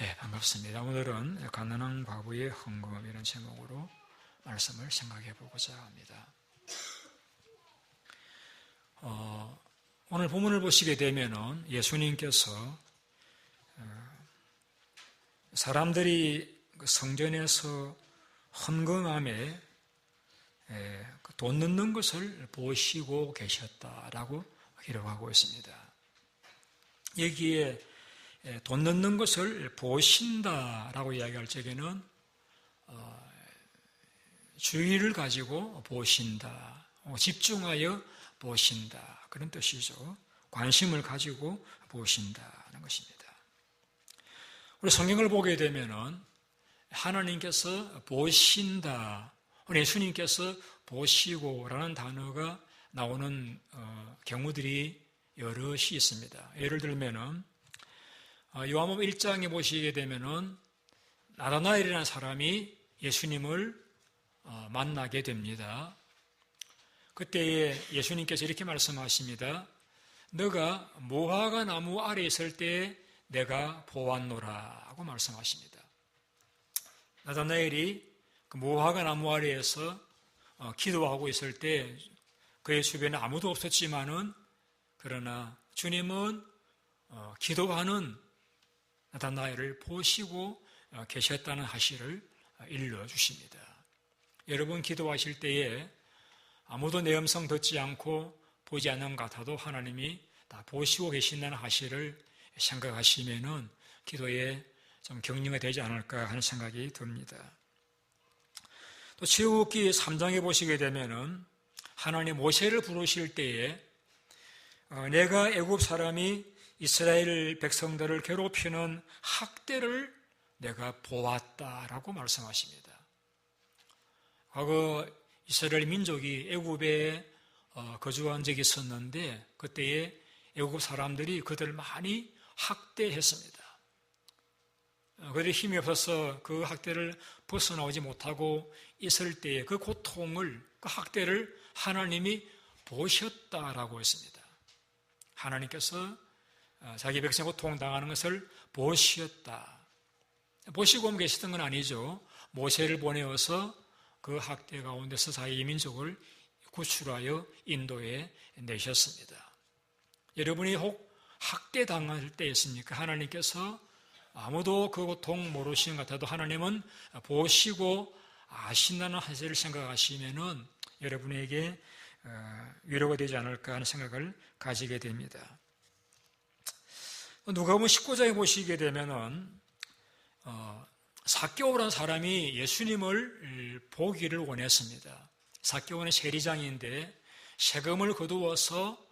네, 반갑습니다. 오늘은 가난한 과부의 헌금이라는 제목으로 말씀을 생각해 보고자 합니다. 오늘 본문을 보시게 되면 예수님께서 사람들이 성전에서 헌금함에 돈 넣는 것을 보시고 계셨다라고 기록하고 있습니다. 여기에 돈 넣는 것을 보신다라고 이야기할 적에는 주의를 가지고 보신다, 집중하여 보신다 그런 뜻이죠. 관심을 가지고 보신다는 것입니다. 우리 성경을 보게 되면은 하나님께서 보신다, 예수님께서 보시고라는 단어가 나오는 경우들이 여럿이 있습니다. 예를 들면은 요한복음 1장에 보시게 되면은 나다나엘이라는 사람이 예수님을 만나게 됩니다. 그때에 예수님께서 이렇게 말씀하십니다. 너가 무화과 나무 아래에 있을 때 내가 보았노라 하고 말씀하십니다. 나다나엘이 그 무화과 나무 아래에서 기도하고 있을 때 그의 주변에 아무도 없었지만은 그러나 주님은 기도하는 나다나엘을 보시고 계셨다는 사실을 일러주십니다. 여러분 기도하실 때에 아무도 내 음성 듣지 않고 보지 않는 것 같아도 하나님이 다 보시고 계신다는 사실을 생각하시면은 기도에 좀 격려가 되지 않을까 하는 생각이 듭니다. 또 출애굽기 3장에 보시게 되면은 하나님 모세를 부르실 때에 내가 애굽 사람이 이스라엘 백성들을 괴롭히는 학대를 내가 보았다라고 말씀하십니다. 과거 이스라엘 민족이 애굽에 거주한 적이 있었는데 그때에 애굽 사람들이 그들을 많이 학대했습니다. 그들이 힘이 없어서 그 학대를 벗어나오지 못하고 있을 때에 그 고통을, 그 학대를 하나님이 보셨다라고 했습니다. 하나님께서 자기 백성 고통당하는 것을 보셨다. 보시고 계시던 건 아니죠. 모세를 보내어서 그 학대 가운데서 자기 민족을 구출하여 인도에 내셨습니다. 여러분이 혹 학대당할 때 있습니까? 하나님께서 아무도 그 고통 모르시는 것 같아도 하나님은 보시고 아신다는 사실을 생각하시면은 여러분에게 위로가 되지 않을까 하는 생각을 가지게 됩니다. 누가복음 19장에 보시게 되면은 삭개오라는 사람이 예수님을 보기를 원했습니다. 삭개오는 세리장인데 세금을 거두어서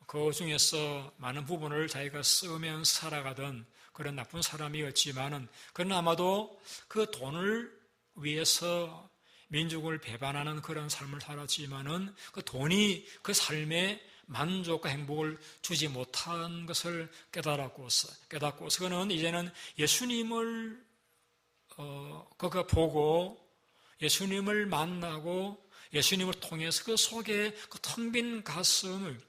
그 중에서 많은 부분을 자기가 쓰면서 살아가던 그런 나쁜 사람이었지만은 그는 아마도 그 돈을 위해서 민족을 배반하는 그런 삶을 살았지만은 그 돈이 그 삶에 만족과 행복을 주지 못한 것을 깨닫고서 그는 이제는 예수님을 그가 보고 예수님을 만나고 예수님을 통해서 그 속에 그 텅 빈 가슴을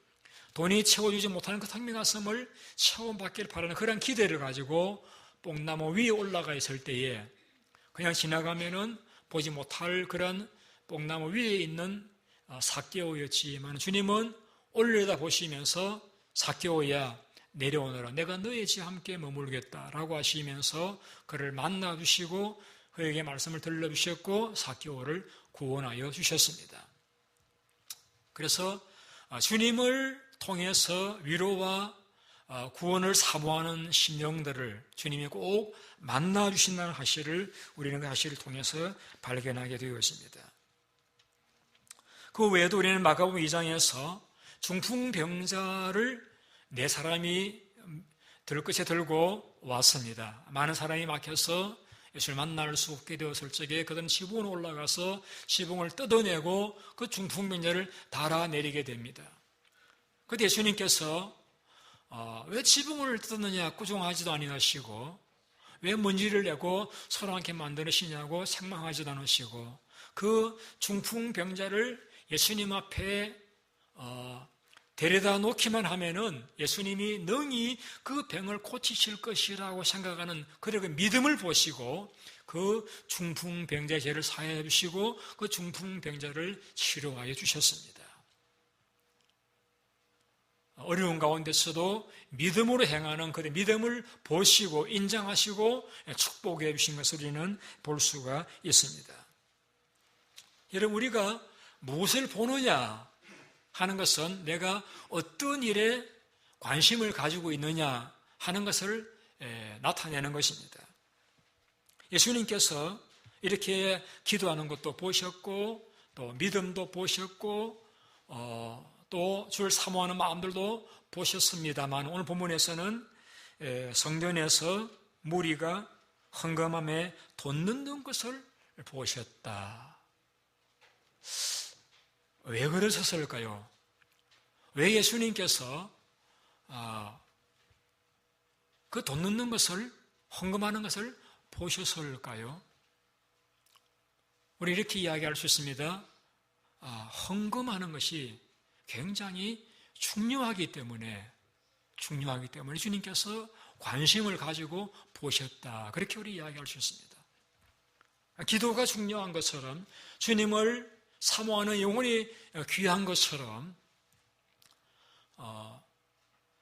돈이 채워주지 못하는 그 텅 빈 가슴을 채워받기를 바라는 그런 기대를 가지고 뽕나무 위에 올라가 있을 때에 그냥 지나가면은 보지 못할 그런 뽕나무 위에 있는 삭개오였지만 주님은 올려다 보시면서 삭개오야 내려오너라 내가 너희 집 함께 머물겠다라고 하시면서 그를 만나주시고 그에게 말씀을 들려주셨고 삭개오를 구원하여 주셨습니다. 그래서 주님을 통해서 위로와 구원을 사모하는 심령들을 주님이 꼭 만나주신다는 사실을 우리는 그 사실을 통해서 발견하게 되었습니다. 그 외에도 우리는 마가복음 2장에서 중풍병자를 네 사람이 들끝에 들고 왔습니다. 많은 사람이 막혀서 예수를 만날 수 없게 되었을 적에 그들은 지붕으로 올라가서 지붕을 뜯어내고 그 중풍병자를 달아내리게 됩니다. 그때 예수님께서 왜 지붕을 뜯느냐 꾸중하지도 아니하시고 왜 먼지를 내고 서로 함께 만드시냐고 책망하지도 않으시고 그 중풍병자를 예수님 앞에 데려다 놓기만 하면은 예수님이 능히 그 병을 고치실 것이라고 생각하는 그런 믿음을 보시고 그 중풍병자의 죄를 사하여 주시고 그 중풍병자를 치료하여 주셨습니다. 어려운 가운데서도 믿음으로 행하는 그 믿음을 보시고 인정하시고 축복해 주신 것을 우리는 볼 수가 있습니다. 여러분, 우리가 무엇을 보느냐 하는 것은 내가 어떤 일에 관심을 가지고 있느냐 하는 것을 나타내는 것입니다. 예수님께서 이렇게 기도하는 것도 보셨고 또 믿음도 보셨고 또 주를 사모하는 마음들도 보셨습니다만 오늘 본문에서는 성전에서 무리가 헌금함에 돈 넣는 것을 보셨다. 왜 그러셨을까요? 왜 예수님께서 그 돈 넣는 것을, 헌금하는 것을 보셨을까요? 우리 이렇게 이야기할 수 있습니다. 헌금하는 것이 굉장히 중요하기 때문에 주님께서 관심을 가지고 보셨다. 그렇게 우리 이야기할 수 있습니다. 기도가 중요한 것처럼 주님을 사모하는 영혼이 귀한 것처럼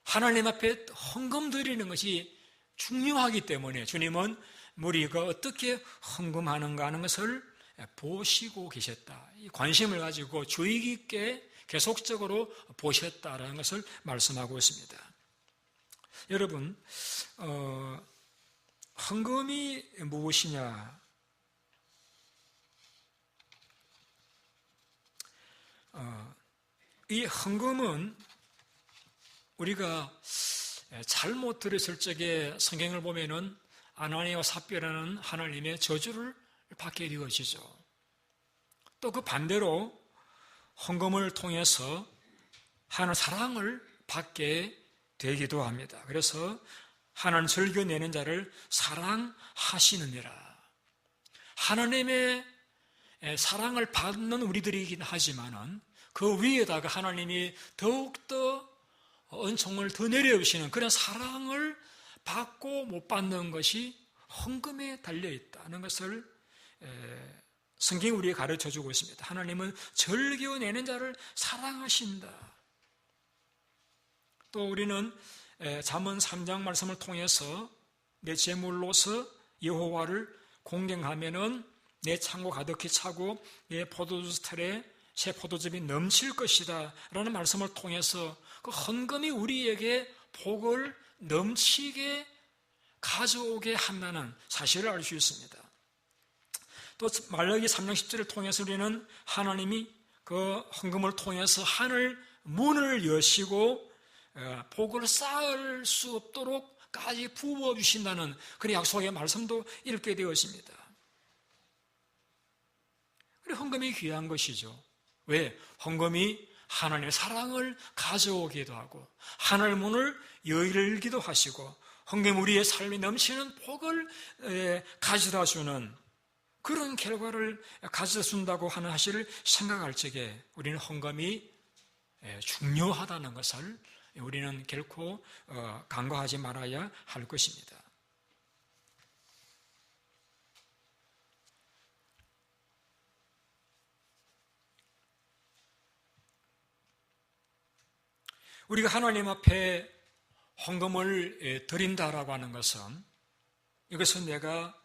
하나님 앞에 헌금 드리는 것이 중요하기 때문에 주님은 무리가 어떻게 헌금하는가 하는 것을 보시고 계셨다. 이 관심을 가지고 주의 깊게 계속적으로 보셨다라는 것을 말씀하고 있습니다. 여러분, 헌금이 무엇이냐? 이 헌금은 우리가 잘못 들었을 적에 성경을 보면은 아나니아와 삽비라는 하나님의 저주를 받게 되어지죠. 또 그 반대로 헌금을 통해서 하나님 사랑을 받게 되기도 합니다. 그래서 하나님 즐겨내는 자를 사랑하시느니라. 하나님의 사랑을 받는 우리들이긴 하지만은 그 위에다가 하나님이 더욱더 은총을 더 내려주시는 그런 사랑을 받고 못 받는 것이 헌금에 달려있다는 것을 성경이 우리에게 가르쳐주고 있습니다. 하나님은 즐겨내는 자를 사랑하신다. 또 우리는 잠언 3장 말씀을 통해서 내 재물로서 여호와를 공경하면은 내 창고 가득히 차고 내 포도주 스텔에 새 포도즙이 넘칠 것이다 라는 말씀을 통해서 그 헌금이 우리에게 복을 넘치게 가져오게 한다는 사실을 알 수 있습니다. 또 말라기 3장 10절을 통해서 우리는 하나님이 그 헌금을 통해서 하늘 문을 여시고 복을 쌓을 수 없도록까지 부어 주신다는 그런 약속의 말씀도 읽게 되었습니다. 그래, 헌금이 귀한 것이죠. 왜? 헌금이 하나님의 사랑을 가져오기도 하고 하늘 문을 열기도 하시고 헌금 우리의 삶이 넘치는 복을 가져다 주는 그런 결과를 가져다 준다고 하는 사실을 생각할 적에 우리는 헌금이 중요하다는 것을 우리는 결코 간과하지 말아야 할 것입니다. 우리가 하나님 앞에 헌금을 드린다라고 하는 것은 이것은 내가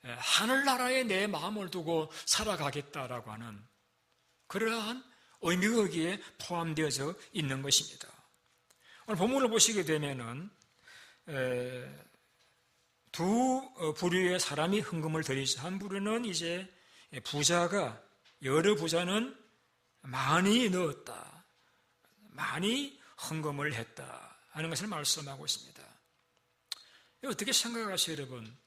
하늘나라에 내 마음을 두고 살아가겠다라고 하는 그러한 의미가 거기에 포함되어져 있는 것입니다. 오늘 본문을 보시게 되면은 두 부류의 사람이 헌금을 드리죠. 한 부류는 이제 부자가 여러 부자는 많이 넣었다, 많이 헌금을 했다 하는 것을 말씀하고 있습니다. 어떻게 생각하세요, 여러분?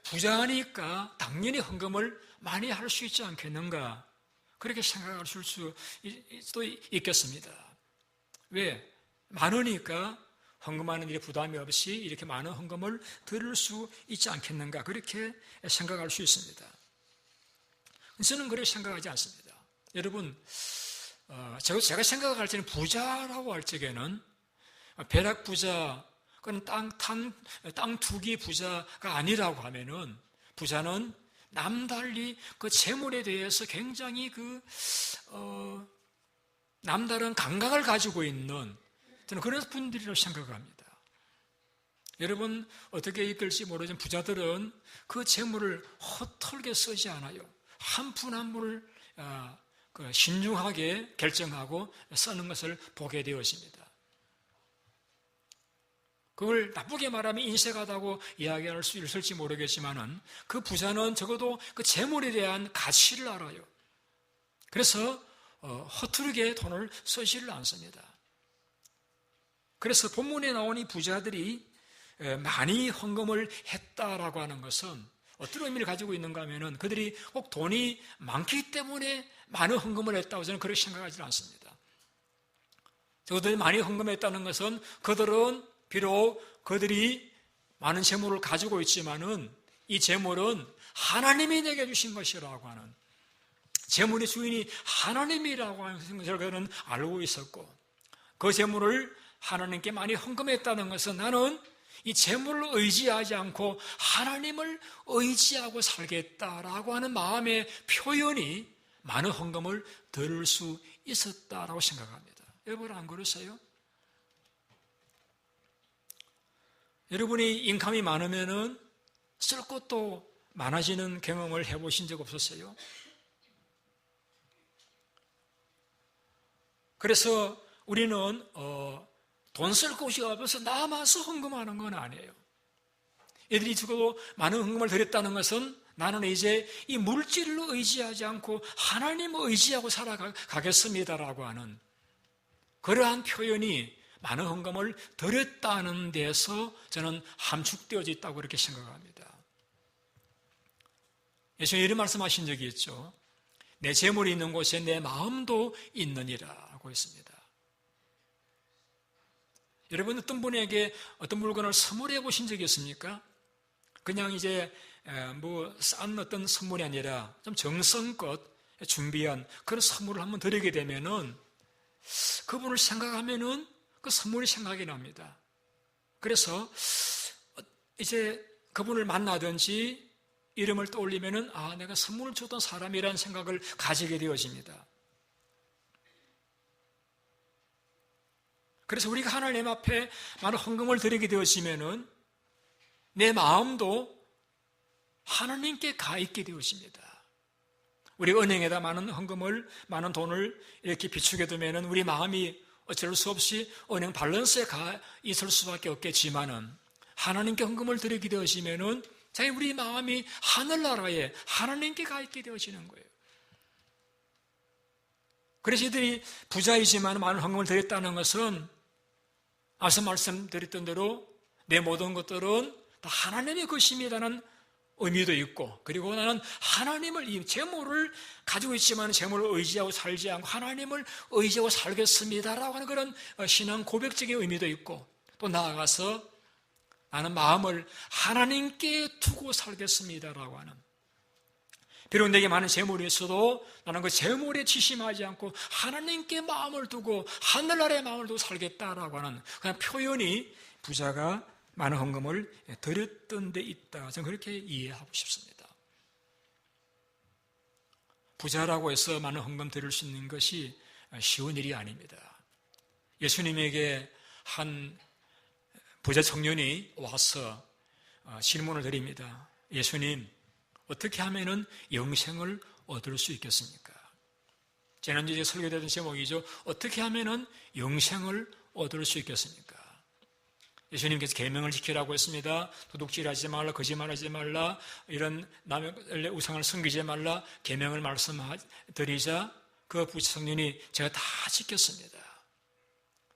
부자니까 당연히 헌금을 많이 할 수 있지 않겠는가? 그렇게 생각할 수도 있겠습니다. 왜? 많으니까 헌금하는 일에 부담이 없이 이렇게 많은 헌금을 드릴 수 있지 않겠는가? 그렇게 생각할 수 있습니다. 저는 그렇게 생각하지 않습니다. 여러분, 제가 생각할 때는 부자라고 할 적에는 벼락 부자, 그건 땅 투기 부자가 아니라고 하면은 부자는 남달리 그 재물에 대해서 굉장히 남다른 감각을 가지고 있는 저는 그런 분들이라고 생각합니다. 여러분 어떻게 이끌지 모르지만 부자들은 그 재물을 허털게 쓰지 않아요. 한 푼 한 푼을 신중하게 결정하고 쓰는 것을 보게 되어집니다. 그걸 나쁘게 말하면 인색하다고 이야기할 수 있을지 모르겠지만은 그 부자는 적어도 그 재물에 대한 가치를 알아요. 그래서 허투루게 돈을 쓰지를 않습니다. 그래서 본문에 나온 이 부자들이 많이 헌금을 했다라고 하는 것은 어떤 의미를 가지고 있는가 하면은 그들이 꼭 돈이 많기 때문에 많은 헌금을 했다고 저는 그렇게 생각하지 않습니다. 그들이 많이 헌금했다는 것은 그들은 비록 그들이 많은 재물을 가지고 있지만은 이 재물은 하나님이 내게 주신 것이라고 하는, 재물의 주인이 하나님이라고 하는 것을 그들은 알고 있었고, 그 재물을 하나님께 많이 헌금했다는 것은 나는 이 재물을 의지하지 않고 하나님을 의지하고 살겠다라고 하는 마음의 표현이 많은 헌금을 들을 수 있었다라고 생각합니다. 여러분 안 그러세요? 여러분이 인감이 많으면은 쓸 것도 많아지는 경험을 해보신 적 없었어요? 그래서 우리는 돈 쓸 곳이 없어서 남아서 헌금하는 건 아니에요. 애들이 적어도 많은 헌금을 드렸다는 것은 나는 이제 이 물질을 의지하지 않고 하나님을 의지하고 살아가겠습니다라고 하는 그러한 표현이 많은 헌금을 드렸다는 데서 저는 함축되어져 있다고 그렇게 생각합니다. 예수님이 이런 말씀하신 적이 있죠. 내 재물이 있는 곳에 내 마음도 있느니라고 했습니다. 여러분 어떤 분에게 어떤 물건을 선물해 보신 적이 있습니까? 그냥 이제 싼 어떤 선물이 아니라 좀 정성껏 준비한 그런 선물을 한번 드리게 되면은 그분을 생각하면은 그 선물이 생각이 납니다. 그래서 이제 그분을 만나든지 이름을 떠올리면은 내가 선물을 줬던 사람이라는 생각을 가지게 되어집니다. 그래서 우리가 하나님 앞에 많은 헌금을 드리게 되어지면은 내 마음도 하나님께 가 있게 되어집니다. 우리 은행에다 많은 헌금을, 많은 돈을 이렇게 비추게 되면은 우리 마음이 어쩔 수 없이 은행 밸런스에 가 있을 수밖에 없겠지만은 하나님께 헌금을 드리게 되어지면은 우리 마음이 하늘나라에 하나님께 가 있게 되어지는 거예요. 그래서 이들이 부자이지만 많은 헌금을 드렸다는 것은 앞서 말씀드렸던 대로 내 모든 것들은 다 하나님의 것입니다라는 의미도 있고, 그리고 나는 하나님을, 이 재물을 가지고 있지만 재물을 의지하고 살지 않고 하나님을 의지하고 살겠습니다라고 하는 그런 신앙 고백적인 의미도 있고, 또 나아가서 나는 마음을 하나님께 두고 살겠습니다라고 하는, 비록 내게 많은 재물이 있어도 나는 그 재물에 지심하지 않고 하나님께 마음을 두고 하늘나라에 마음을 두고 살겠다라고 하는 그냥 표현이 부자가 많은 헌금을 드렸던 데 있다. 저는 그렇게 이해하고 싶습니다. 부자라고 해서 많은 헌금 드릴 수 있는 것이 쉬운 일이 아닙니다. 예수님에게 한 부자 청년이 와서 질문을 드립니다. 예수님, 어떻게 하면은 영생을 얻을 수 있겠습니까? 지난주에 설교되던 제목이죠. 어떻게 하면은 영생을 얻을 수 있겠습니까? 예수님께서 계명을 지키라고 했습니다. 도둑질하지 말라, 거짓말하지 말라, 이런 남의 우상을 섬기지 말라 계명을 말씀드리자 그 부자 청년이 제가 다 지켰습니다.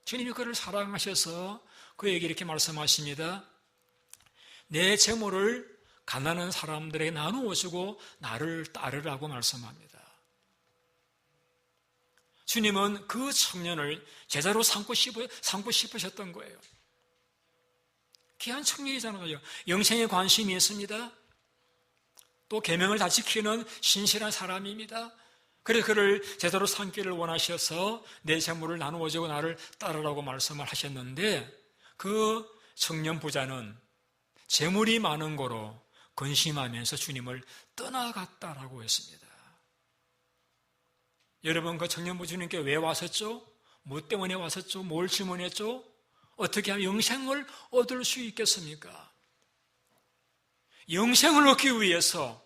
주님이 그를 사랑하셔서 그에게 이렇게 말씀하십니다. 내 재물을 가난한 사람들에게 나누어 주고 나를 따르라고 말씀합니다. 주님은 그 청년을 제자로 삼고 싶으셨던 거예요. 귀한 청년이잖아요. 영생에 관심이 있습니다. 또 계명을 다 지키는 신실한 사람입니다. 그래서 그를 제대로 삼기를 원하셔서 내 재물을 나누어 주고 나를 따르라고 말씀을 하셨는데 그 청년 부자는 재물이 많은 거로 근심하면서 주님을 떠나갔다라고 했습니다. 여러분, 그 청년 부자님께 왜 왔었죠? 뭐 때문에 왔었죠? 뭘 질문했죠? 어떻게 하면 영생을 얻을 수 있겠습니까? 영생을 얻기 위해서,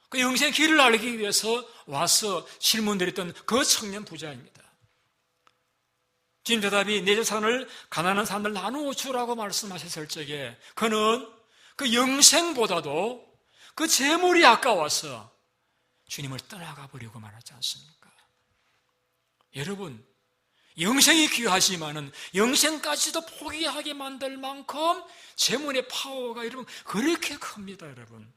그 영생의 길을 알기 위해서 와서 질문드렸던 그 청년 부자입니다. 주님 대답이 내 재산을 가난한 사람들 나누어 주라고 말씀하셨을 적에 그는 그 영생보다도 그 재물이 아까워서 주님을 떠나가 버리고 말하지 않습니까? 여러분, 영생이 귀하지만은 영생까지도 포기하게 만들 만큼 재물의 파워가 여러분 그렇게 큽니다, 여러분.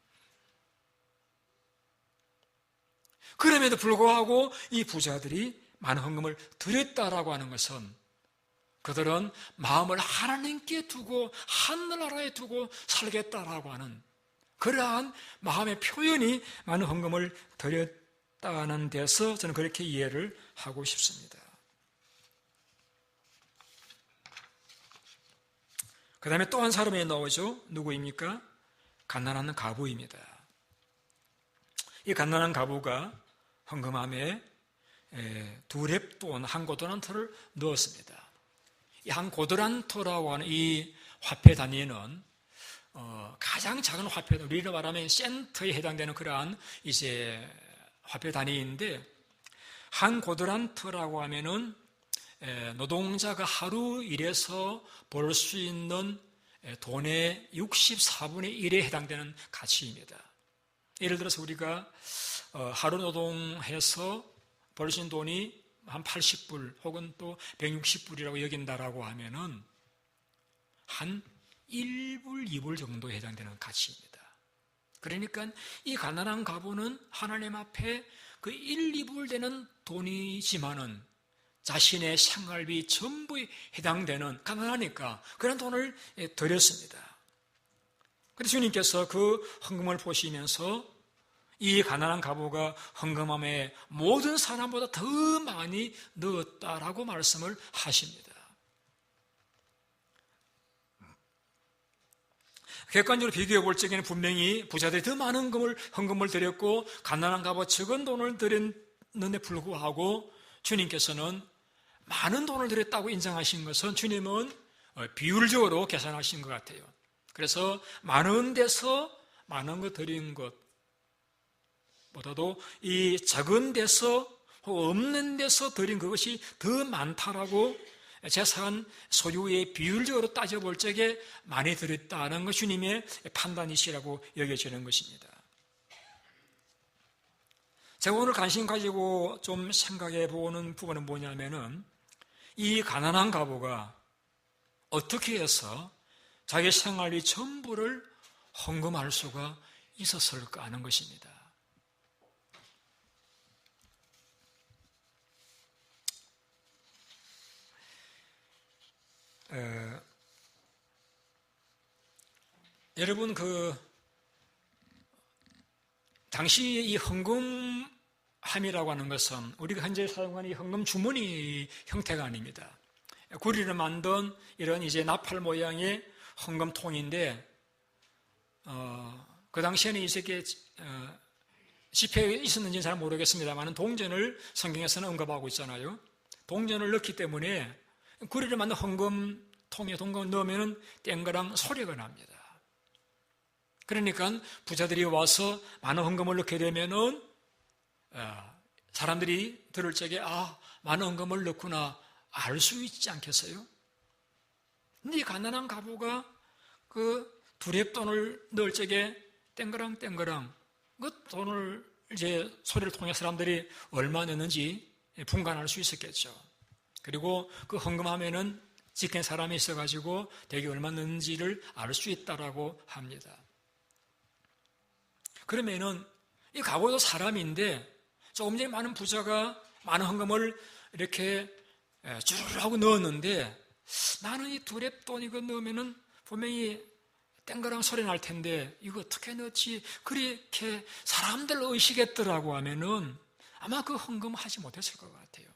그럼에도 불구하고 이 부자들이 많은 헌금을 드렸다라고 하는 것은 그들은 마음을 하나님께 두고 하늘나라에 두고 살겠다라고 하는 그러한 마음의 표현이 많은 헌금을 드렸다는 데서 저는 그렇게 이해를 하고 싶습니다. 그 다음에 또 한 사람이 나오죠. 누구입니까? 갓난한 가부입니다. 이 갓난한 가부가 헌금함에 두 렙돈 한 고도란토를 넣었습니다. 이 한 고도란토라고 하는 이 화폐 단위는 가장 작은 화폐, 우리로 말하면 센트에 해당되는 그러한 이제 화폐 단위인데 한 고도란토라고 하면은 노동자가 하루 일해서 벌 수 있는 돈의 64분의 1에 해당되는 가치입니다. 예를 들어서 우리가 하루 노동해서 벌 수 있는 돈이 한 80불 혹은 또 160불이라고 여긴다라고 하면은 한 1불, 2불 정도에 해당되는 가치입니다. 그러니까 이 가난한 가부는 하나님 앞에 그 1, 2불 되는 돈이지만은 자신의 생활비 전부에 해당되는 가난하니까 그런 돈을 드렸습니다. 그래서 주님께서 그 헌금을 보시면서 이 가난한 가부가 헌금함에 모든 사람보다 더 많이 넣었다라고 말씀을 하십니다. 객관적으로 비교해 볼 적에는 분명히 부자들이 더 많은 헌금을 드렸고 가난한 가부가 적은 돈을 드렸는데 불구하고 주님께서는 많은 돈을 드렸다고 인정하신 것은 주님은 비율적으로 계산하신 것 같아요. 그래서 많은 데서 많은 거 드린 것보다도 이 작은 데서 없는 데서 드린 그것이 더 많다라고 재산 소유의 비율적으로 따져볼 적에 많이 드렸다는 것 주님의 판단이시라고 여겨지는 것입니다. 제가 오늘 관심 가지고 좀 생각해 보는 부분은 뭐냐면은 이 가난한 가부가 어떻게 해서 자기 생활비 전부를 헌금할 수가 있었을까 하는 것입니다. 여러분 당시 이 헌금함이라고 하는 것은 우리가 현재 사용하는 이 헌금 주머니 형태가 아닙니다. 구리를 만든 이런 이제 나팔 모양의 헌금통인데 그 당시에는 이렇게 집회에 있었는지는 잘 모르겠습니다만 동전을 성경에서는 언급하고 있잖아요. 동전을 넣기 때문에 구리를 만든 헌금통에 동전을 넣으면 땡그랑 소리가 납니다. 그러니까 부자들이 와서 많은 헌금을 넣게 되면은 사람들이 들을 적에 많은 헌금을 넣구나 알 수 있지 않겠어요? 근데 이 가난한 가부가 그 두렙돈을 넣을 적에 땡그랑 그 돈을 이제 소리를 통해 사람들이 얼마 넣는지 분간할 수 있었겠죠. 그리고 그 헌금함에는 지킨 사람이 있어가지고 대개 얼마 넣는지를 알 수 있다라고 합니다. 그러면은 이 가부도 사람인데 조금 전에 많은 부자가 많은 헌금을 이렇게 주르르 하고 넣었는데 나는 이 두렙돈 이거 넣으면은 분명히 땡그랑 소리 날 텐데 이거 어떻게 넣었지? 그렇게 사람들 의식했더라고 하면은 아마 그 헌금 하지 못했을 것 같아요.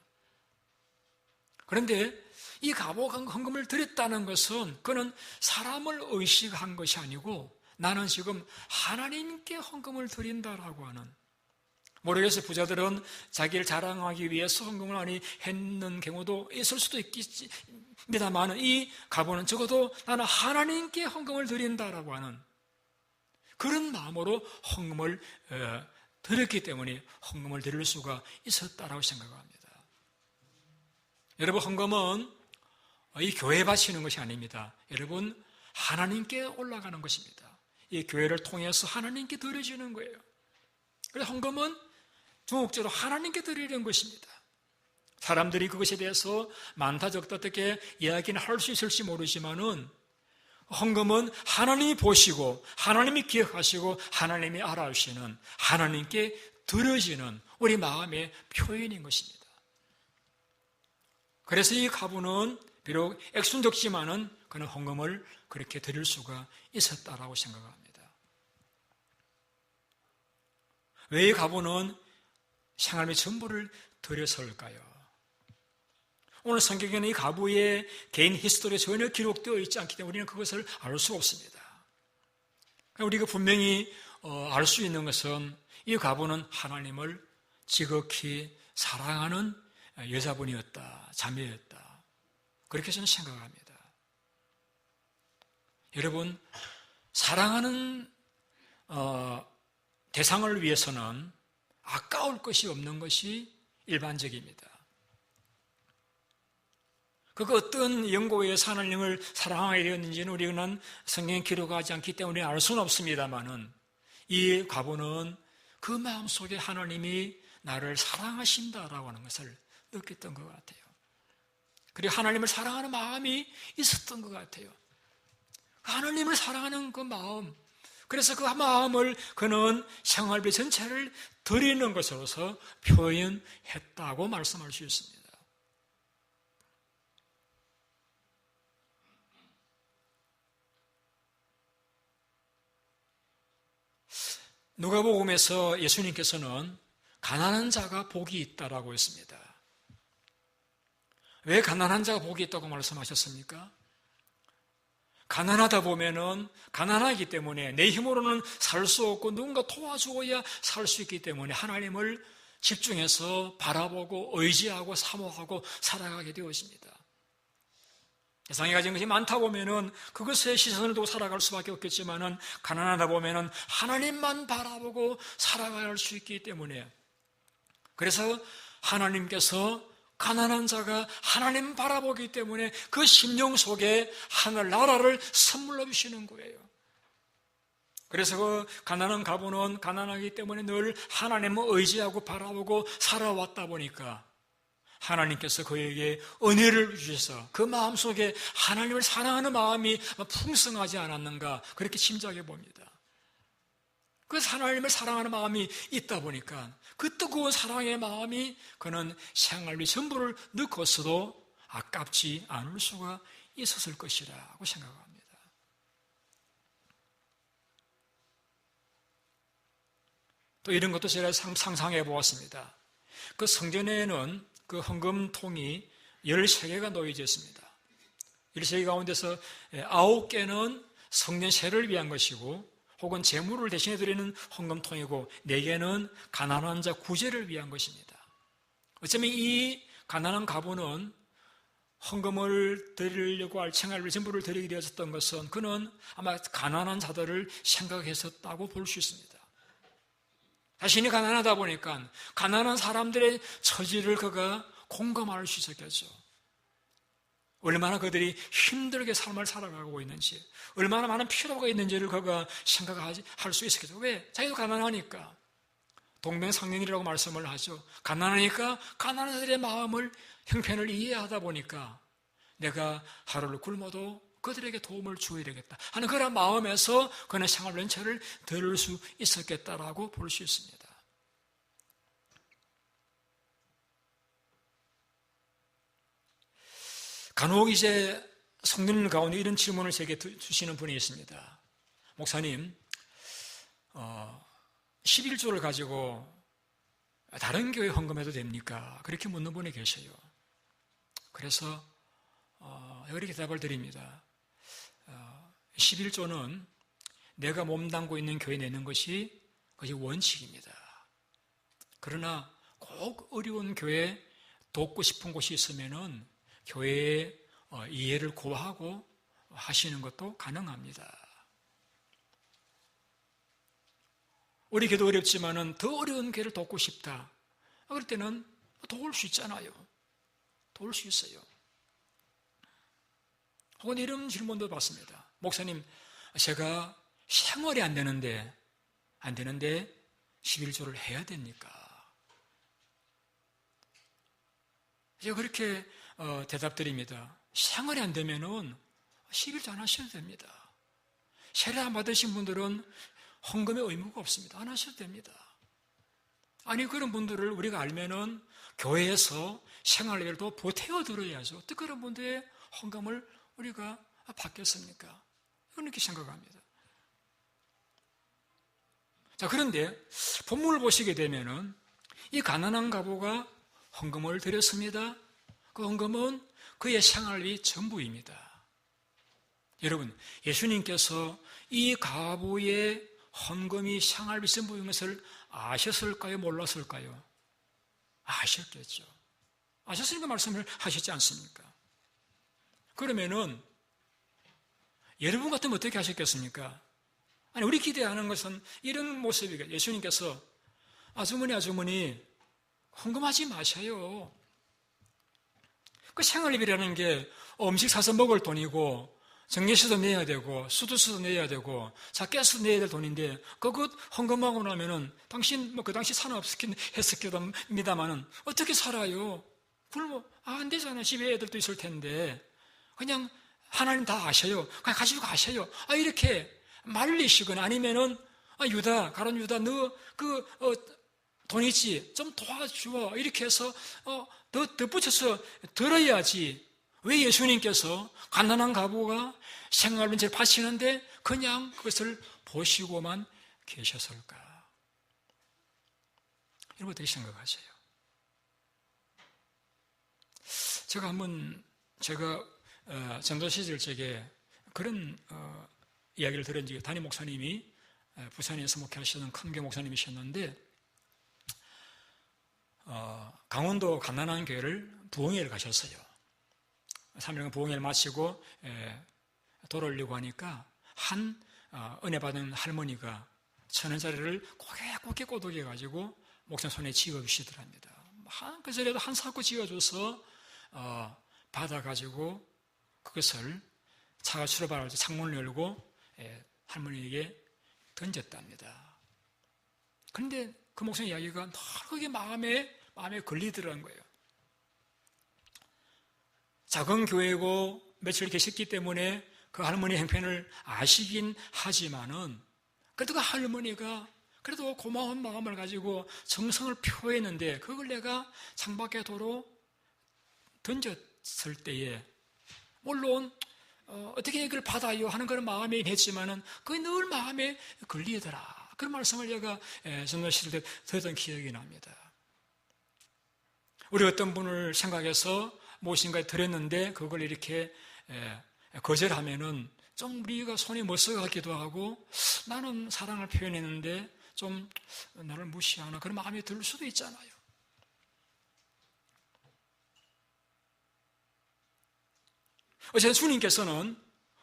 그런데 이 가보가 헌금을 드렸다는 것은 그는 사람을 의식한 것이 아니고 나는 지금 하나님께 헌금을 드린다라고 하는, 모르겠어요. 부자들은 자기를 자랑하기 위해서 헌금을 많이 했는 경우도 있을 수도 있겠습니다만 이 가보는 적어도 나는 하나님께 헌금을 드린다라고 하는 그런 마음으로 헌금을 드렸기 때문에 헌금을 드릴 수가 있었다라고 생각합니다. 여러분, 헌금은 이 교회에 바치는 것이 아닙니다. 여러분, 하나님께 올라가는 것입니다. 이 교회를 통해서 하나님께 드려지는 거예요. 그래서 헌금은 중국적으로 하나님께 드리는 것입니다. 사람들이 그것에 대해서 많다 적다 어떻게 이야기는 할 수 있을지 모르지만은 헌금은 하나님이 보시고 하나님이 기억하시고 하나님이 알아주시는, 하나님께 드려지는 우리 마음의 표현인 것입니다. 그래서 이 가부는 비록 액수는 적지만은 그는 헌금을 그렇게 드릴 수가 있었다라고 생각합니다. 왜 이 가부는 생활의 전부를 드려서일까요? 오늘 성경에는 이 가부의 개인 히스토리에 전혀 기록되어 있지 않기 때문에 우리는 그것을 알 수가 없습니다. 우리가 분명히 알 수 있는 것은 이 가부는 하나님을 지극히 사랑하는 여자분이었다, 자매였다. 그렇게 저는 생각합니다. 여러분, 사랑하는 대상을 위해서는 아까울 것이 없는 것이 일반적입니다. 그 어떤 연고에 하나님을 사랑하게 되었는지는 우리는 성경에 기록하지 않기 때문에 알 수는 없습니다만은 이 가부는 그 마음속에 하나님이 나를 사랑하신다라고 하는 것을 느꼈던 것 같아요. 그리고 하나님을 사랑하는 마음이 있었던 것 같아요. 하나님을 사랑하는 그 마음, 그래서 그 마음을 그는 생활비 전체를 드리는 것으로서 표현했다고 말씀할 수 있습니다. 누가복음에서 예수님께서는 가난한 자가 복이 있다라고 했습니다. 왜 가난한 자가 복이 있다고 말씀하셨습니까? 가난하다 보면은 가난하기 때문에 내 힘으로는 살 수 없고 누군가 도와주어야 살 수 있기 때문에 하나님을 집중해서 바라보고 의지하고 사모하고 살아가게 되어집니다. 세상에 가진 것이 많다 보면은 그것에 시선을 두고 살아갈 수밖에 없겠지만은 가난하다 보면은 하나님만 바라보고 살아갈 수 있기 때문에, 그래서 하나님께서 가난한 자가 하나님 바라보기 때문에 그 심령 속에 하늘나라를 선물로 주시는 거예요. 그래서 그 가난한 가부는 가난하기 때문에 늘 하나님을 의지하고 바라보고 살아왔다 보니까 하나님께서 그에게 은혜를 주셔서 그 마음속에 하나님을 사랑하는 마음이 풍성하지 않았는가, 그렇게 짐작해 봅니다. 그 하나님을 사랑하는 마음이 있다 보니까 그 뜨거운 사랑의 마음이 그는 생활비 전부를 넣었어도 아깝지 않을 수가 있었을 것이라고 생각합니다. 또 이런 것도 제가 상상해 보았습니다. 그 성전에는 그 헌금통이 13개가 놓여져 있습니다. 13개 가운데서 9개는 성전세를 위한 것이고 혹은 재물을 대신해 드리는 헌금통이고 4개는 가난한 자 구제를 위한 것입니다. 어쩌면 이 가난한 가부는 헌금을 드리려고 할 생활비 전부를 드리게 되었던 것은 그는 아마 가난한 자들을 생각했었다고 볼 수 있습니다. 자신이 가난하다 보니까 가난한 사람들의 처지를 그가 공감할 수 있었겠죠. 얼마나 그들이 힘들게 삶을 살아가고 있는지, 얼마나 많은 필요가 있는지를 그가 생각할 수 있었겠죠. 왜? 자기도 가난하니까. 동병상련이라고 말씀을 하죠. 가난하니까 가난한 자들의 마음을, 형편을 이해하다 보니까 내가 하루를 굶어도 그들에게 도움을 주어야 되겠다 하는 그런 마음에서 그는 생활 전체를 들을 수 있었겠다라고 볼 수 있습니다. 간혹 이제 성도님 가운데 이런 질문을 제게 주시는 분이 있습니다. 목사님, 11조를 가지고 다른 교회 헌금해도 됩니까? 그렇게 묻는 분이 계셔요. 그래서 이렇게 대답을 드립니다. 11조는 내가 몸담고 있는 교회에 내는 것이 원칙입니다. 그러나 꼭 어려운 교회 돕고 싶은 곳이 있으면은 교회에 이해를 구하고 하시는 것도 가능합니다. 우리 교회도 어렵지만은 더 어려운 교회를 돕고 싶다. 그럴 때는 도울 수 있잖아요. 도울 수 있어요. 혹은 이런 질문도 받습니다. 목사님, 제가 생활이 안 되는데 11조를 해야 됩니까? 제가 그렇게 대답드립니다. 생활이 안 되면은 11조 안 하셔도 됩니다. 세례 안 받으신 분들은 헌금의 의무가 없습니다. 안 하셔도 됩니다. 아니, 그런 분들을 우리가 알면은 교회에서 생활비를 보태어 들어야죠. 어떻게 그런 분들의 헌금을 우리가 받겠습니까? 이렇게 생각합니다. 자, 그런데 본문을 보시게 되면은 이 가난한 과부가 헌금을 드렸습니다. 그 헌금은 그의 생활비 전부입니다. 여러분, 예수님께서 이 과부의 헌금이 생활비 전부인 것을 아셨을까요? 몰랐을까요? 아셨겠죠. 아셨으니까 말씀을 하셨지 않습니까? 그러면은 여러분 같으면 어떻게 하셨겠습니까? 아니, 우리 기대하는 것은 이런 모습이겠죠. 예수님께서 아주머니 헌금하지 마셔요. 그 생활비라는 게 음식 사서 먹을 돈이고 정리세도 내야 되고 수도세도 내야 되고 가스도 내야 될 돈인데 그것 헌금하고 나면은 당신 그 당시 산업스킨 했었겠습니다만은 어떻게 살아요? 굶어 안 되잖아요. 집에 애들도 있을 텐데 그냥 하나님 다 아셔요. 그냥 가지고 가셔요. 이렇게 말리시거나 아니면은 가론 유다 너 돈 있지? 좀 도와줘. 이렇게 해서 더 덧붙여서 들어야지. 왜 예수님께서 가난한 과부가 생활문제를 바치는데 그냥 그것을 보시고만 계셨을까? 여러분 어떻게 생각하세요? 제가 전도 시절 쪽에 그런 이야기를 들은 적이 담임 목사님이 부산에서 목회하시는 큰교 목사님이셨는데 강원도 가난한 교회를 부흥회를 가셨어요. 3일간 부흥회를 마치고 돌아오려고 하니까 한 은혜 받은 할머니가 1,000원짜리를 고개 꼬독여가지고 목사님 손에 쥐어주시더랍니다. 그 전에도 한 사고 쥐어줘서 받아가지고 그것을 차가 출발할 때 창문을 열고 할머니에게 던졌답니다. 그런데 그 목사님 이야기가 그게 마음에 걸리더라는 거예요. 작은 교회고 며칠 계셨기 때문에 그 할머니 행편을 아시긴 하지만은 그래도 그 할머니가 그래도 고마운 마음을 가지고 정성을 표했는데 그걸 내가 창밖에 도로 던졌을 때에 물론 어떻게 이걸 받아요 하는 그런 마음이 했지만은 그게 늘 마음에 걸리더라. 그런 말씀을 제가 전도실 때 들었던 기억이 납니다. 우리 어떤 분을 생각해서 무엇인가에 드렸는데 그걸 이렇게 거절하면은 좀 우리가 손이 멋서 같기도 하고 나는 사랑을 표현했는데 좀 나를 무시하나 그런 마음이 들 수도 있잖아요. 어쨌든 주님께서는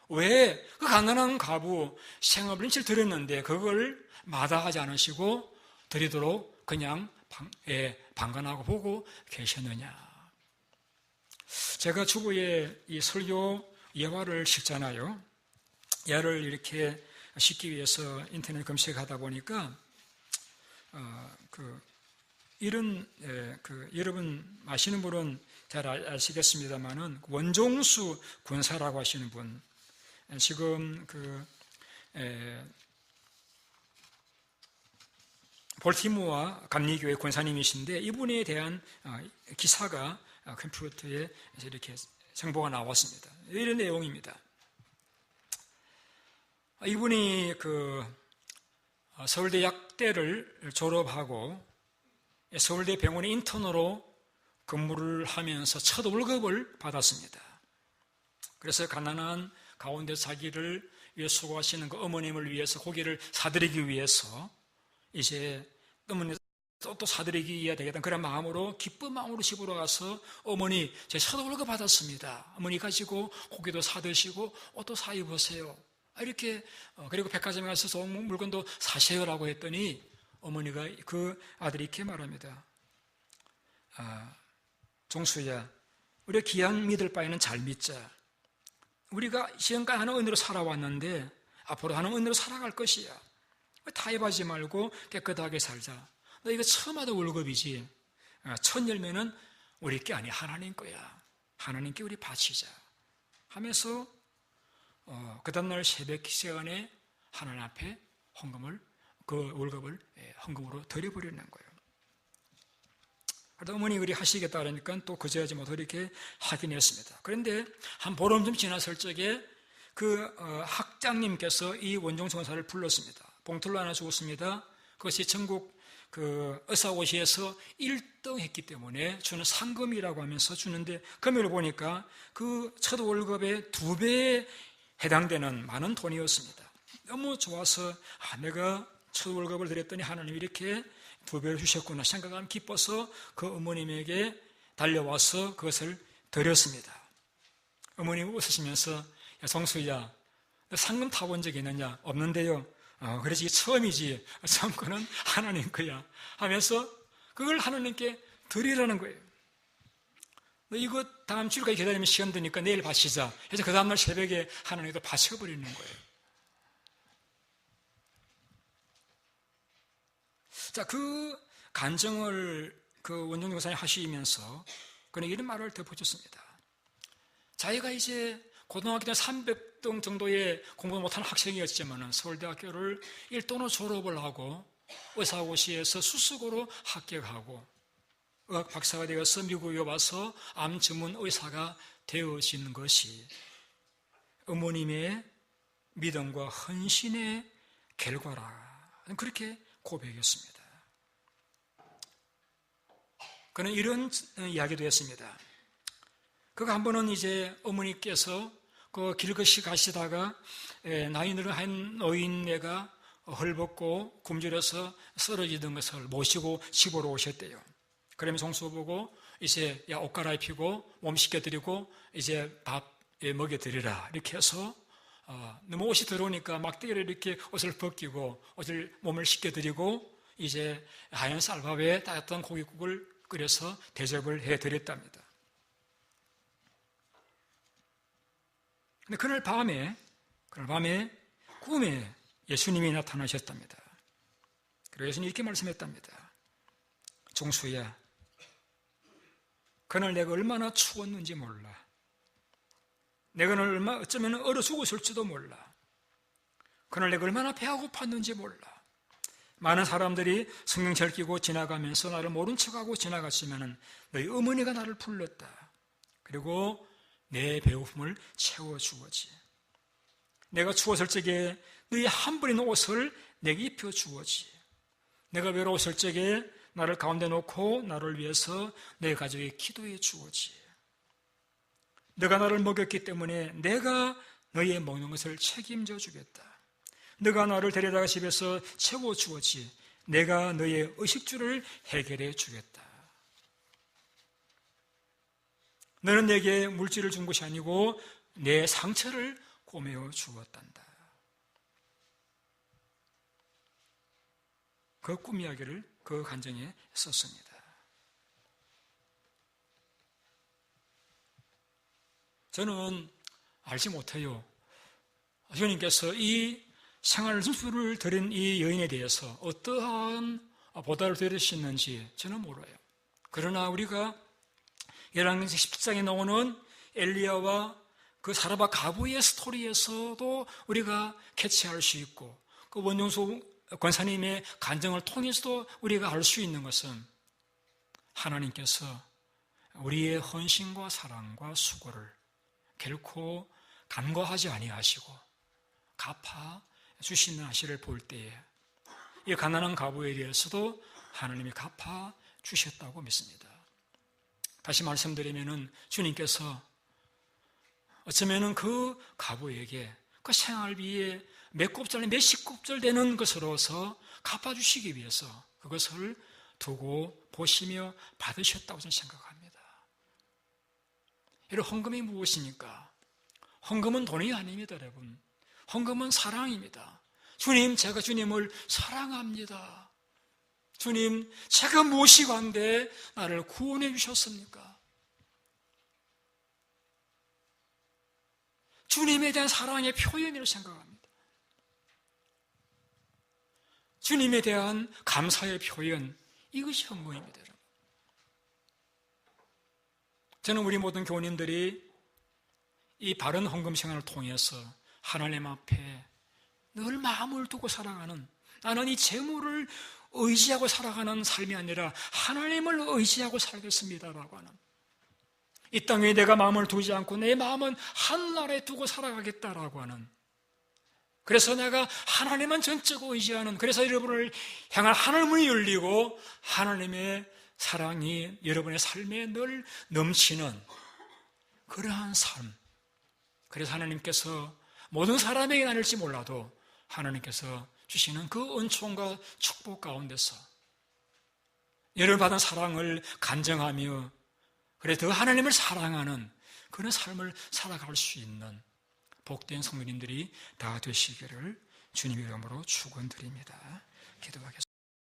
왜 그 가난한 과부 생업을 드렸는데 그걸 마다하지 않으시고 드리도록 그냥 방관하고 보고 계셨느냐. 제가 주부의 이 설교 예화를 읽잖아요. 예화를 이렇게 싣기 위해서 인터넷 검색하다 보니까 여러분 아시는 분은 잘 아시겠습니다만은 원종수 권사라고 하시는 분 지금 볼티모어 감리교회 권사님이신데 이분에 대한 기사가 컴퓨터에 이렇게 정보가 나왔습니다. 이런 내용입니다. 이분이 서울대 약대를 졸업하고 서울대 병원의 인턴으로 근무를 하면서 첫 월급을 받았습니다. 그래서 가난한 가운데 자기를 위해 수고하시는 그 어머님을 위해서 고기를 사드리기 위해서 이제 어머니 또 사드리기 해야 되겠다 그런 마음으로 기쁜 마음으로 집으로 가서 어머니 제 첫 월급 받았습니다. 어머니 가지고 고기도 사드시고 옷도 사 입으세요. 이렇게 그리고 백화점에 가서 좋은 물건도 사세요라고 했더니 어머니가 그 아들이 이렇게 말합니다. 종수야, 우리가 기왕 믿을 바에는 잘 믿자. 우리가 지금까지 하는 은혜로 살아왔는데 앞으로 하는 은혜로 살아갈 것이야. 타협하지 말고 깨끗하게 살자. 너 이거 처음 받은 월급이지. 첫 열매는 우리 게 아니야. 하나님 거야. 하나님께 우리 바치자 하면서 그 다음날 새벽 시간에 하나님 앞에 헌금을 그 월급을 헌금으로 드려버리는 거예요. 그러다 어머니 우리 하시겠다 그러니까 또 거절하지 못하고 이렇게 하긴 했습니다. 그런데 한 보름쯤 지났을 적에 그 학장님께서 이 원종수 권사를 불렀습니다. 봉투를 하나 주었습니다. 그것이 전국 그 의사고시에서 1등 했기 때문에 주는 상금이라고 하면서 주는데 금액을 보니까 그 첫 월급의 2배에 해당되는 많은 돈이었습니다. 너무 좋아서 내가 첫 월급을 드렸더니 하나님이 이렇게 2배를 주셨구나 생각하면 기뻐서 그 어머님에게 달려와서 그것을 드렸습니다. 어머님 웃으시면서 야 성수야, 너 상금 타본 적이 있느냐? 없는데요. 그래서 이게 처음이지. 처음 거는 하나님 거야 하면서 그걸 하나님께 드리라는 거예요. 너 이거 다음 주일까지 기다리면 시간 되니까 내일 바치자 해서 그 다음날 새벽에 하나님께 바쳐버리는 거예요. 자, 그 간증을 그 원종정 목사님 하시면서 그는 이런 말을 덧붙였습니다. 자기가 이제 고등학교 때 300등 정도의 공부 못하는 학생이었지만 서울대학교를 1등으로 졸업을 하고 의사고시에서 수석으로 합격하고 의학 박사가 되어서 미국에 와서 암 전문 의사가 되어진 것이 어머님의 믿음과 헌신의 결과라. 그렇게 고백했습니다. 그는 이런 이야기도 했습니다. 그가 한 번은 이제 어머니께서 그 길것이 가시다가 나이 들은 한 노인네가 헐벗고 굶주려서 쓰러지던 것을 모시고 집으로 오셨대요. 그러면 송수 보고 이제 야, 옷 갈아입히고 몸 씻겨드리고 이제 밥 먹여드리라 이렇게 해서 너무 옷이 더러우니까 막대기로 이렇게 옷을 벗기고 몸을 씻겨드리고 이제 하얀 쌀밥에 따뜻한 고깃국을 끓여서 대접을 해드렸답니다. 근데 그날 밤에 꿈에 예수님이 나타나셨답니다. 그리고 예수님이 이렇게 말씀했답니다. 종수야, 그날 내가 얼마나 추웠는지 몰라. 내가 어쩌면 얼어 죽었을지도 몰라. 그날 내가 얼마나 배가 고팠는지 몰라. 많은 사람들이 성경책을 끼고 지나가면서 나를 모른 척하고 지나갔으면 너희 어머니가 나를 불렀다. 그리고 내 배고픔을 채워주었지. 내가 추웠을 적에 너희 한 벌 있는 옷을 내게 입혀주었지. 내가 외로웠을 적에 나를 가운데 놓고 나를 위해서 내 가족에게 기도해 주었지. 너가 나를 먹였기 때문에 내가 너희의 먹는 것을 책임져 주겠다. 너가 나를 데려다가 집에서 채워주었지. 내가 너희의 의식주를 해결해 주겠다. 너는 내게 물질을 준 것이 아니고 내 상처를 꼬매어 주었단다. 그 꿈 이야기를 그 간증에 썼습니다. 저는 알지 못해요. 주님께서 이 생활수를 드린 이 여인에 대해서 어떠한 보답을 들으셨는지 저는 몰라요. 그러나 우리가 열왕기상 17장에 나오는 엘리야와 그 사라바 가부의 스토리에서도 우리가 캐치할 수 있고 그 원종수 권사님의 간증을 통해서도 우리가 알 수 있는 것은 하나님께서 우리의 헌신과 사랑과 수고를 결코 간과하지 아니하시고 갚아 주시는 하시를 볼 때에 이 가난한 가부에 대해서도 하나님이 갚아 주셨다고 믿습니다. 다시 말씀드리면은 주님께서 어쩌면은 그 과부에게 그 생활비에 몇 곱절, 몇십 곱절 되는 것으로서 갚아주시기 위해서 그것을 두고 보시며 받으셨다고 저는 생각합니다. 여러분, 헌금이 무엇입니까? 헌금은 돈이 아닙니다, 여러분. 헌금은 사랑입니다. 주님, 제가 주님을 사랑합니다. 주님, 제가 무엇이 관데 나를 구원해 주셨습니까? 주님에 대한 사랑의 표현이라고 생각합니다. 주님에 대한 감사의 표현, 이것이 헌금입니다, 여러분. 저는 우리 모든 교우님들이 이 바른 헌금 생활을 통해서 하나님 앞에 늘 마음을 두고 살아가는, 나는 이 재물을 의지하고 살아가는 삶이 아니라 하나님을 의지하고 살겠습니다라고 하는, 이 땅에 내가 마음을 두지 않고 내 마음은 하늘나라에 두고 살아가겠다라고 하는, 그래서 내가 하나님만 전적으로 의지하는, 그래서 여러분을 향한 하늘 문이 열리고 하나님의 사랑이 여러분의 삶에 늘 넘치는 그러한 삶. 그래서 하나님께서 모든 사람에게 나눌지 몰라도 하나님께서 주시는 그 은총과 축복 가운데서 여러분 받은 사랑을 간증하며 그래서 더 하나님을 사랑하는 그런 삶을 살아갈 수 있는 복된 성도님들이 다 되시기를 주님의 이름으로 축원드립니다. 기도하겠습니다.